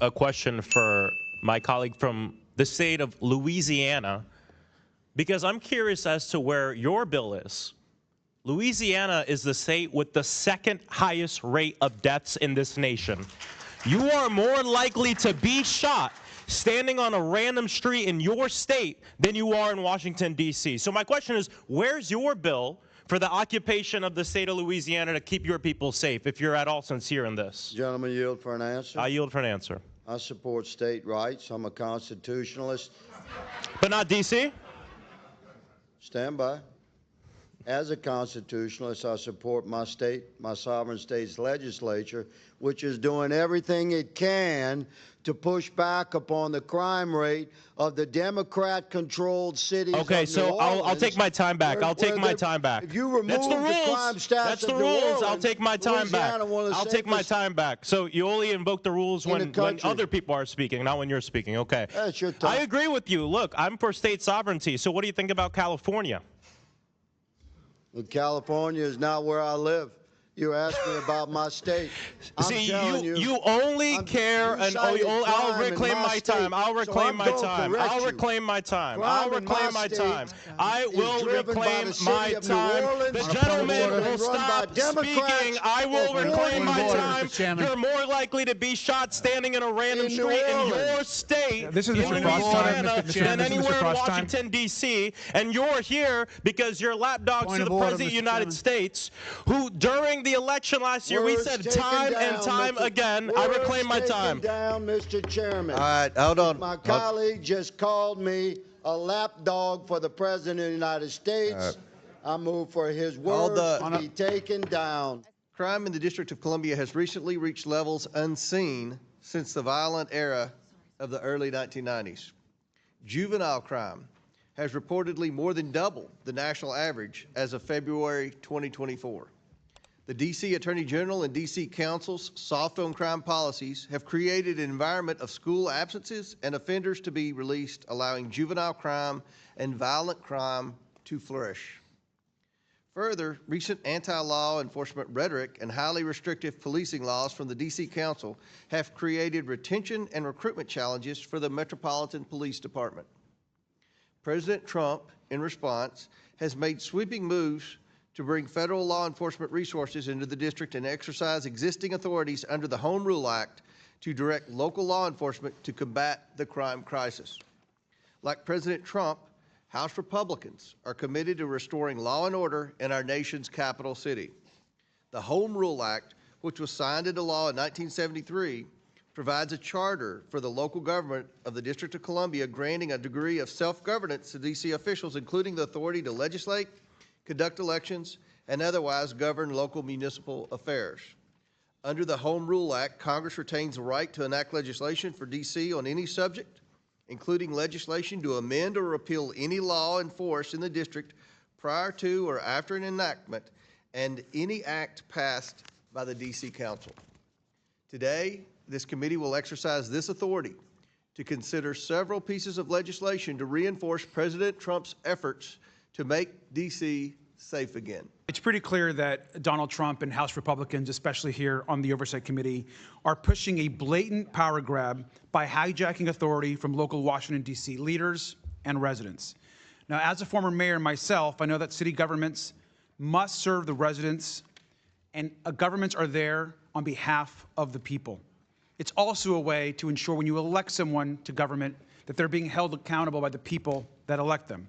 A question for my colleague from the state of Louisiana, because I'm curious as to where your bill is. Louisiana is the state with the second highest rate of deaths in this nation. You are more likely to be shot standing on a random street in your state than you are in Washington, D.C. So my question is, where's your bill for the occupation of the state of Louisiana to keep your people safe, if you're at all sincere in this? Gentleman yield for an answer. I yield for an answer. I support state rights. I'm a constitutionalist. But not D.C.? Stand by. As a constitutionalist, I support my state, my sovereign state's legislature, which is doing everything it can to push back upon the crime rate of the Democrat-controlled cities. Okay, so I'll take my time back. I'll take my time back. If you remove That's the rules. crime stats That's the of New rules. Orleans, I'll take my time back. I'll take my time back. So you only invoke the rules when other people are speaking, not when you're speaking. Okay. That's your time. I agree with you. Look, I'm for state sovereignty. So what do you think about California? California is not where I live. You asked me about my state. See, you only care, and I'll reclaim my time. I'll reclaim my time. I'll reclaim my time. I'll reclaim my time. I will reclaim my time. The gentleman will stop speaking. I will reclaim my time. You're more likely to be shot standing in a random street in your state, this is in Louisiana, than anywhere in Washington, D.C. And you're here because you're lapdogs to the President of the United States, who during the election last year, we said time and time again, I reclaim my time. Down, Mr. Chairman. All right, hold on. My colleague just called me a lapdog for the President of the United States. I move for his words to be taken down. Crime in the District of Columbia has recently reached levels unseen since the violent era of the early 1990s. Juvenile crime has reportedly more than doubled the national average as of February 2024. The D.C. Attorney General and D.C. Council's soft-on-crime policies have created an environment of school absences and offenders to be released, allowing juvenile crime and violent crime to flourish. Further, recent anti-law enforcement rhetoric and highly restrictive policing laws from the D.C. Council have created retention and recruitment challenges for the Metropolitan Police Department. President Trump, in response, has made sweeping moves to bring federal law enforcement resources into the district and exercise existing authorities under the Home Rule Act to direct local law enforcement to combat the crime crisis. Like President Trump, House Republicans are committed to restoring law and order in our nation's capital city. The Home Rule Act, which was signed into law in 1973, provides a charter for the local government of the District of Columbia, granting a degree of self-governance to D.C. officials, including the authority to legislate, conduct elections, and otherwise govern local municipal affairs. Under the Home Rule Act, Congress retains the right to enact legislation for D.C. on any subject, including legislation to amend or repeal any law in force in the district prior to or after an enactment, and any act passed by the D.C. Council. Today, this committee will exercise this authority to consider several pieces of legislation to reinforce President Trump's efforts to make D.C. safe again. It's pretty clear that Donald Trump and House Republicans, especially here on the Oversight Committee, are pushing a blatant power grab by hijacking authority from local Washington, D.C. leaders and residents. Now, as a former mayor myself, I know that city governments must serve the residents, and governments are there on behalf of the people. It's also a way to ensure when you elect someone to government that they're being held accountable by the people that elect them.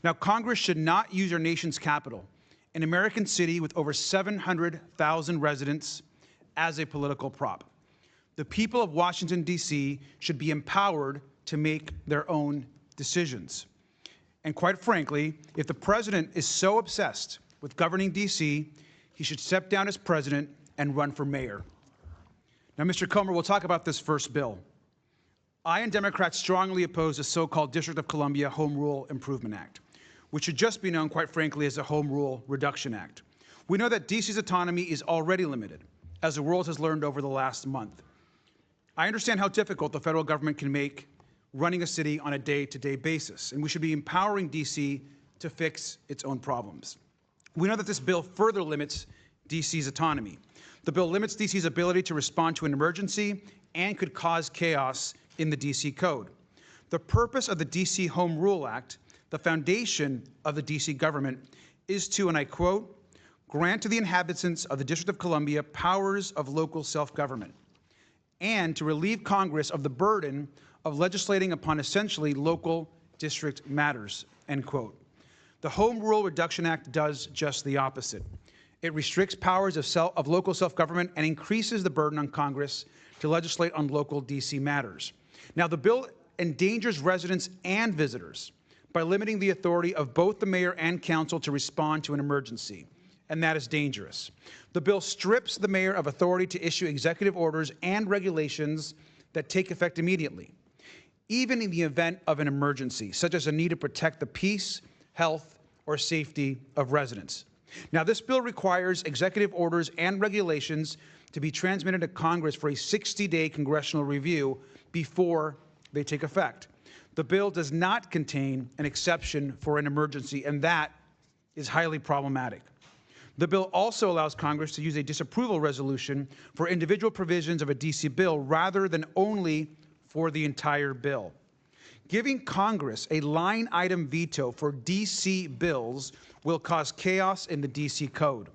Now, Congress should not use our nation's capital, an American city with over 700,000 residents, as a political prop. The people of Washington, D.C. should be empowered to make their own decisions. And quite frankly, if the president is so obsessed with governing D.C., he should step down as president and run for mayor. Now, Mr. Comer, we'll talk about this first bill. I and Democrats strongly oppose the so-called District of Columbia Home Rule Improvement Act, which should just be known, quite frankly, as the Home Rule Reduction Act. We know that D.C.'s autonomy is already limited, as the world has learned over the last month. I understand how difficult the federal government can make running a city on a day-to-day basis, and we should be empowering D.C. to fix its own problems. We know that this bill further limits D.C.'s autonomy. The bill limits D.C.'s ability to respond to an emergency and could cause chaos in the D.C. Code. The purpose of the D.C. Home Rule Act, the foundation of the D.C. government, is to, and I quote, grant to the inhabitants of the District of Columbia powers of local self-government, and to relieve Congress of the burden of legislating upon essentially local district matters, end quote. The Home Rule Reduction Act does just the opposite. It restricts powers of local self-government and increases the burden on Congress to legislate on local D.C. matters. Now, the bill endangers residents and visitors by limiting the authority of both the mayor and council to respond to an emergency, and that is dangerous. The bill strips the mayor of authority to issue executive orders and regulations that take effect immediately, even in the event of an emergency, such as a need to protect the peace, health, or safety of residents. Now, this bill requires executive orders and regulations to be transmitted to Congress for a 60-day congressional review before they take effect. The bill does not contain an exception for an emergency, and that is highly problematic. The bill also allows Congress to use a disapproval resolution for individual provisions of a D.C. bill rather than only for the entire bill. Giving Congress a line item veto for D.C. bills will cause chaos in the D.C. Code.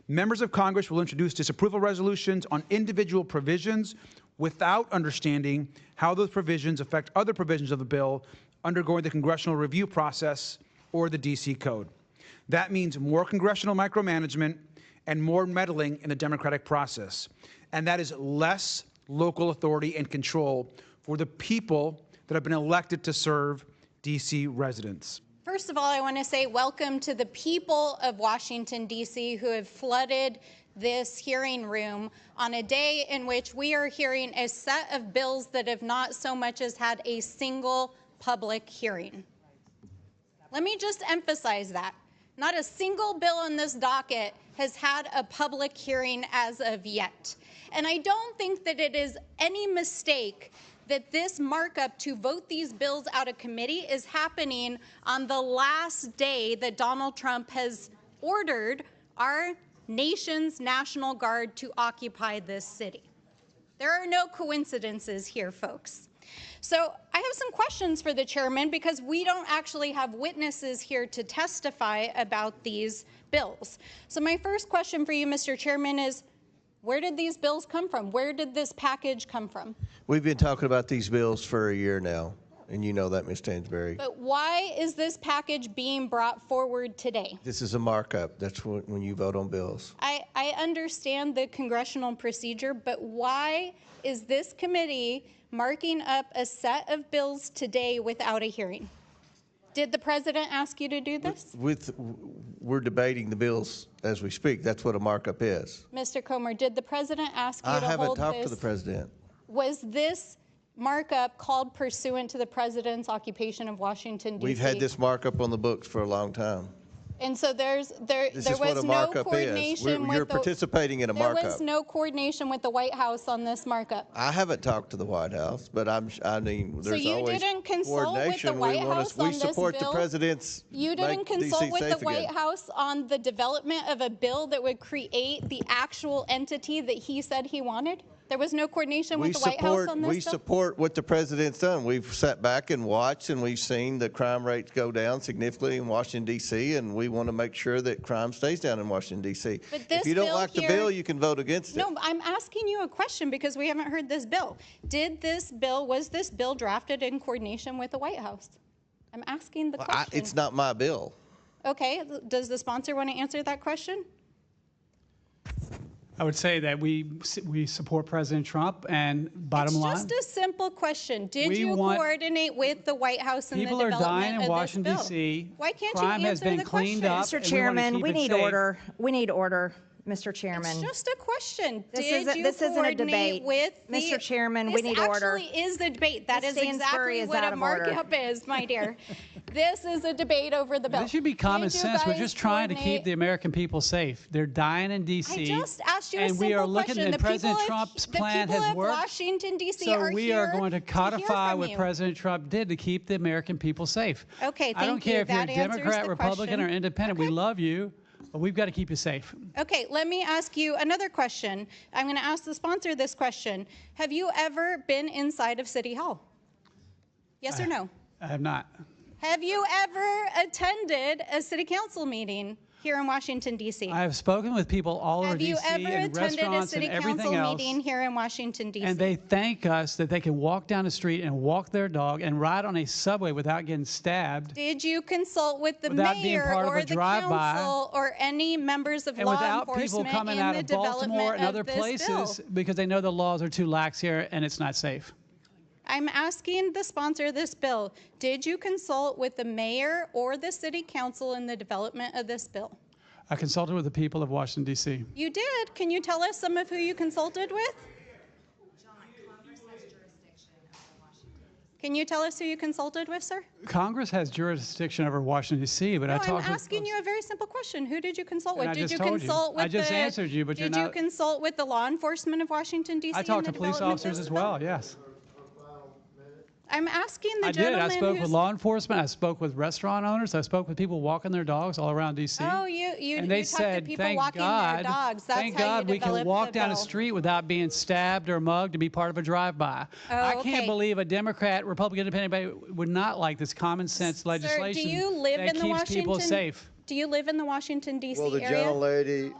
Members of Congress will introduce disapproval resolutions on individual provisions without understanding how those provisions affect other provisions of the bill undergoing the congressional review process or the D.C. Code. That means more congressional micromanagement and more meddling in the democratic process. And that is less local authority and control for the people that have been elected to serve D.C. residents. First of all, I want to say welcome to the people of Washington, D.C. who have flooded this hearing room on a day in which we are hearing a set of bills that have not so much as had a single public hearing. Let me just emphasize that. Not a single bill on this docket has had a public hearing as of yet. And I don't think that it is any mistake that this markup to vote these bills out of committee is happening on the last day that Donald Trump has ordered our nation's National Guard to occupy this city. There are no coincidences here, folks. So I have some questions for the chairman because we don't actually have witnesses here to testify about these bills. So my first question for you, Mr. Chairman, is where did these bills come from? Where did this package come from? We've been talking about these bills for a year now, and you know that, Ms. Stansberry. But why is this package being brought forward today? This is a markup. That's when you vote on bills. I understand the congressional procedure, but why is this committee marking up a set of bills today without a hearing? Did the president ask you to do this? We're debating the bills as we speak. That's what a markup is. Mr. Comer, did the president ask you to hold this? I haven't talked to the president. Was this markup called pursuant to the president's occupation of Washington, D.C.? We've had this markup on the books for a long time. And so there was no coordination with You're participating in a markup. There was no coordination with the White House on this markup. I haven't talked to the White House, but I mean, there's always didn't consult with the coordination. White House on We support this the bill? president's You didn't consult DC with safe the White again. House on the development of a bill that would create the actual entity that he said he wanted? There was no coordination with the White House on this We bill? support what the president's done. We've sat back and watched, and we've seen the crime rates go down significantly in Washington, D.C., and we want to make sure that crime stays down in Washington, D.C. But this If you don't bill like the here- bill, you can vote against it. No, I'm asking you a question because we haven't heard this bill. Was this bill drafted in coordination with the White House? I'm asking the question. It's not my bill. Okay, does the sponsor want to answer that question? I would say that we support President Trump, and bottom line, It's just a simple question. Did you want- coordinate with the White House in the people are development dying in of this Washington, bill? D.C. Why can't Crime you has answer been the cleaned question? up. Mr. and we wanna Chairman, keep we it need safe. order. We need order, Mr. Chairman. It's just a question. This Did isn't- you this isn't a coordinate debate. with the... Mr. Chairman, we need order. This actually is the debate. That Ms. is exactly Stansbury is what out a of order. markup is, my dear. This is a debate over the bill. This should be common Did you sense. We're guys just trying to coordinate- keep the American people safe. They're dying in D.C. I just asked you a and simple we are looking, question. and The President people Trump's of, plan the people has of worked. Washington, D.C. So are we here are going to codify hear what from you. President Trump did to keep the American people safe. Okay, I don't thank care you. if you're That answers Democrat, the Republican, question. or Independent. We love you. But we've got to keep you safe. Okay, let me ask you another question. I'm going to ask the sponsor this question. Have you ever been inside of City Hall? Yes or no? I have not. Have you ever attended a city council meeting here in Washington, D.C.? I have spoken with people all over Have you D.C. ever and attended a restaurants and city everything council else. meeting here in Washington, D.C.? And they thank us that they can walk down the street and walk their dog and ride on a subway without getting stabbed. Did you consult with the Without being mayor part of or a the drive-by. council or any members of And law without people enforcement coming in out the of Baltimore development and other of this places bill? because they know the laws are too lax here and it's not safe. I'm asking the sponsor of this bill, did you consult with the mayor or the city council in the development of this bill? I consulted with the people of Washington, D.C. You did. Can you tell us some of who you consulted with? Can you tell us who you consulted with, sir? Congress has jurisdiction over Washington, D.C., but No, I I'm talked asking with you a very simple question. Who did you consult And with? I Did just you told you. consult with I just answered you, but you're Did you not- consult with the law enforcement of Washington, D.C.? I talked to in the police development of officers this as bill? well, yes. I'm asking the I did. gentleman I spoke with who's- law enforcement. I spoke with restaurant owners. I spoke with people walking their dogs all around D.C. Oh, you and they talked to said, people thank walking God, their dogs. That's thank how God you we can developed walk the down bill. the street without being stabbed or mugged to be part of a drive-by. Oh, I okay. can't believe a Democrat, Republican, Independent would not like this common sense legislation Sir, do you live that in the keeps Washington? people safe. Do you live in the Washington D.C. Will the area? gentlelady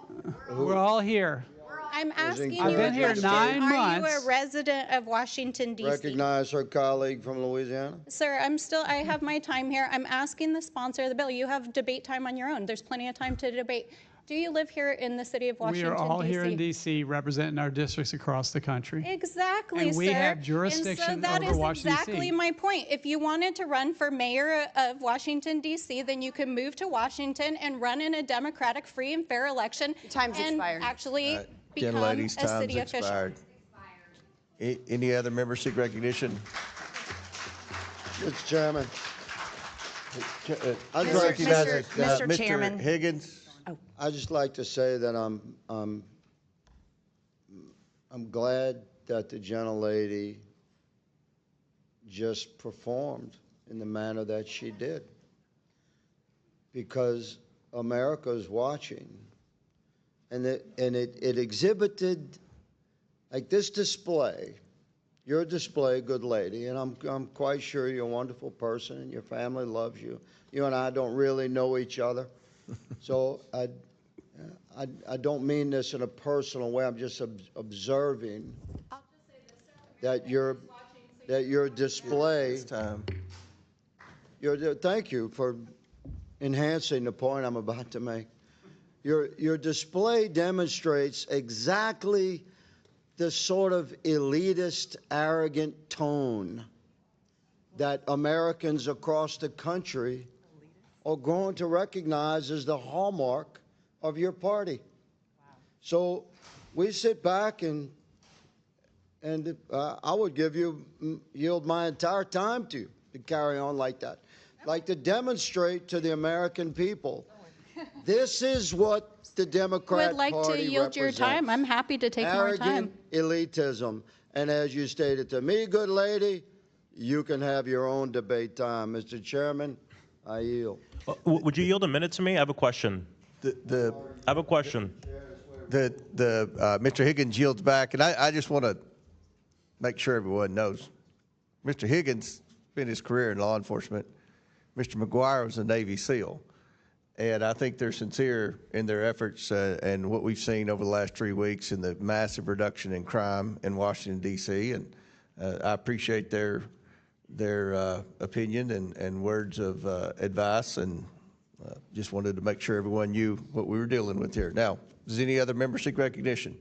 We're all here. I'm asking you I've a been here question. 9 Are months. you a resident of Washington, D.C.? recognize her colleague from Louisiana? Sir, I have my time here. I'm asking the sponsor of the bill. You have debate time on your own. There's plenty of time to debate. Do you live here in the city of We Washington, are all D.C.? here in D.C. representing our districts across the country. Exactly, And we sir. have jurisdiction and so that over is Washington, exactly D.C. my point. If you wanted to run for mayor of Washington, D.C., then you could move to Washington and run in a democratic, free, and fair election. Time's and expired. actually become a Gentlelady's time's city official. expired. Any other members seek recognition? Mr. Chairman, I'd Mr. like Mr. that, Mr. Chairman. Mr. Higgins? I'd just like to say that I'm glad that the gentlelady just performed in the manner that she did, because America is watching, and it exhibited, like this display. Your display, good lady, and I'm quite sure you're a wonderful person and your family loves you. You and I don't really know each other, so I don't mean this in a personal way. I'm just observing that your display. It's time. Thank you for enhancing the point I'm about to make. Your display demonstrates exactly the sort of elitist, arrogant tone that Americans across the country are going to recognize as the hallmark of your party. So we sit back and I would yield my entire time to carry on like that, like to demonstrate to the American people, this is what the Democrat Would like Party to yield your time. represents. I'm happy to take more time. Arrogant elitism. And as you stated to me, good lady, you can have your own debate time. Mr. Chairman, I yield. Would you yield a minute to me? I have a question. I have a question. Mr. Higgins yields back, and I just want to make sure everyone knows. Mr. Higgins spent his career in law enforcement. Mr. McGuire was a Navy SEAL. And I think they're sincere in their efforts and what we've seen over the last 3 weeks in the massive reduction in crime in Washington, D.C. And I appreciate their opinion and words of advice, and just wanted to make sure everyone knew what we were dealing with here. Now, does any other member seek recognition?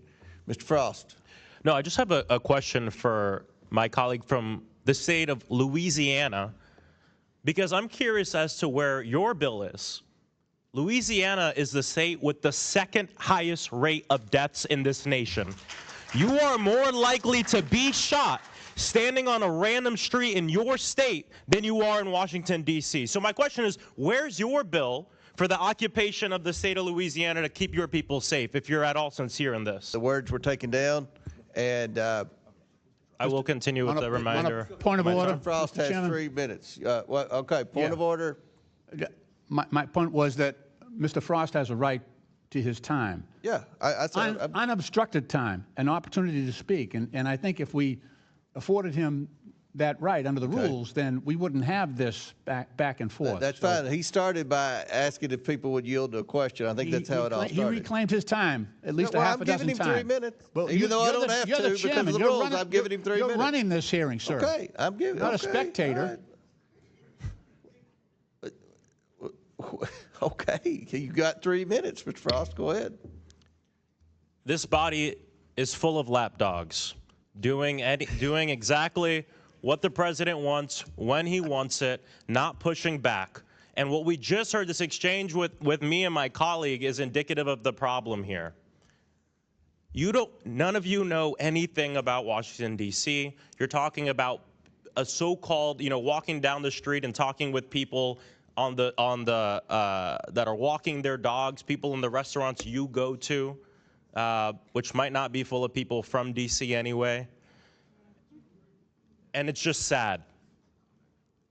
Mr. Frost. No, I just have a question for my colleague from the state of Louisiana, because I'm curious as to where your bill is. Louisiana is the state with the second highest rate of deaths in this nation. You are more likely to be shot standing on a random street in your state than you are in Washington, D.C. So my question is, where's your bill for the occupation of the state of Louisiana to keep your people safe, if you're at all sincere in this? The words were taken down, and I will continue with the reminder. Point of order. Mr. Frost has Chairman. 3 minutes. Okay, point of order. My point was that Mr. Frost has a right to his time. Yeah, I Unobstructed time, an opportunity to speak. And I think if we afforded him that right under the rules, then we wouldn't have this back and forth. That's fine. He started by asking if people would yield to a question. I think that's how it all started. He reclaimed his time, at least a half a dozen times. I'm giving him 3 minutes. Well, Even though I don't have to because of the rules, I'm giving him 3 minutes. You're running this hearing, sir. Okay, I'm giving. Not a spectator. Okay, you got 3 minutes, Mr. Frost. Go ahead. This body is full of lapdogs, doing exactly what the president wants, when he wants it, not pushing back. And what we just heard, this exchange with me and my colleague, is indicative of the problem here. None of you know anything about Washington, D.C. You're talking about a so-called, walking down the street and talking with people that are walking their dogs, people in the restaurants you go to, which might not be full of people from D.C. anyway. And it's just sad.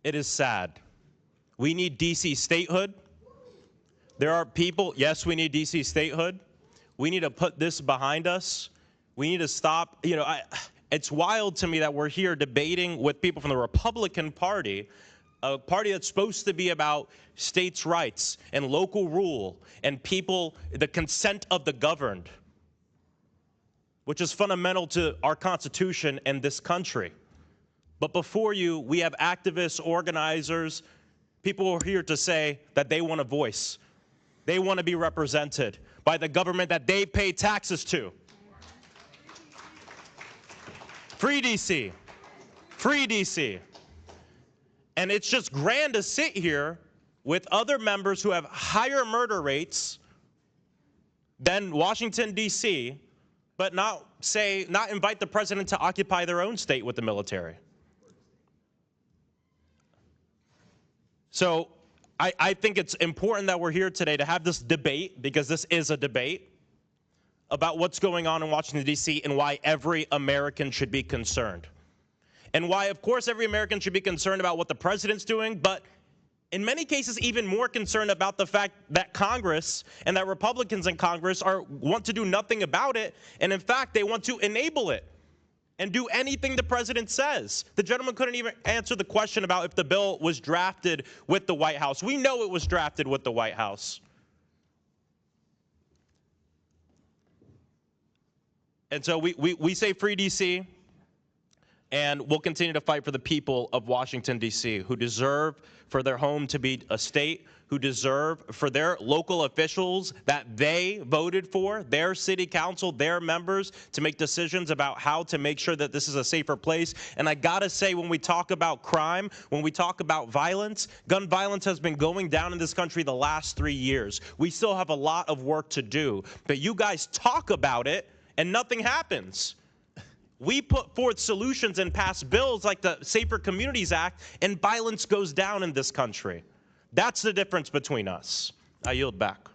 It is sad. We need D.C. statehood. There are people, yes, we need D.C. statehood. We need to put this behind us. We need to stop. It's wild to me that we're here debating with people from the Republican Party, a party that's supposed to be about states' rights and local rule and people, the consent of the governed, which is fundamental to our Constitution and this country. But before you, we have activists, organizers, people who are here to say that they want a voice. They want to be represented by the government that they pay taxes to. Free D.C. Free D.C. And it's just grand to sit here with other members who have higher murder rates than Washington, D.C., but not invite the president to occupy their own state with the military. So I think it's important that we're here today to have this debate, because this is a debate about what's going on in Washington, D.C. and why every American should be concerned. And why, of course, every American should be concerned about what the president's doing, but in many cases even more concerned about the fact that Congress and that Republicans in Congress want to do nothing about it, and in fact they want to enable it and do anything the president says. The gentleman couldn't even answer the question about if the bill was drafted with the White House. We know it was drafted with the White House. And so we say free D.C., and we'll continue to fight for the people of Washington, D.C., who deserve for their home to be a state, who deserve for their local officials that they voted for, their city council, their members, to make decisions about how to make sure that this is a safer place. And I gotta say, when we talk about crime, when we talk about violence, gun violence has been going down in this country the last 3 years. We still have a lot of work to do, but you guys talk about it and nothing happens. We put forth solutions and pass bills like the Safer Communities Act, and violence goes down in this country. That's the difference between us. I yield back.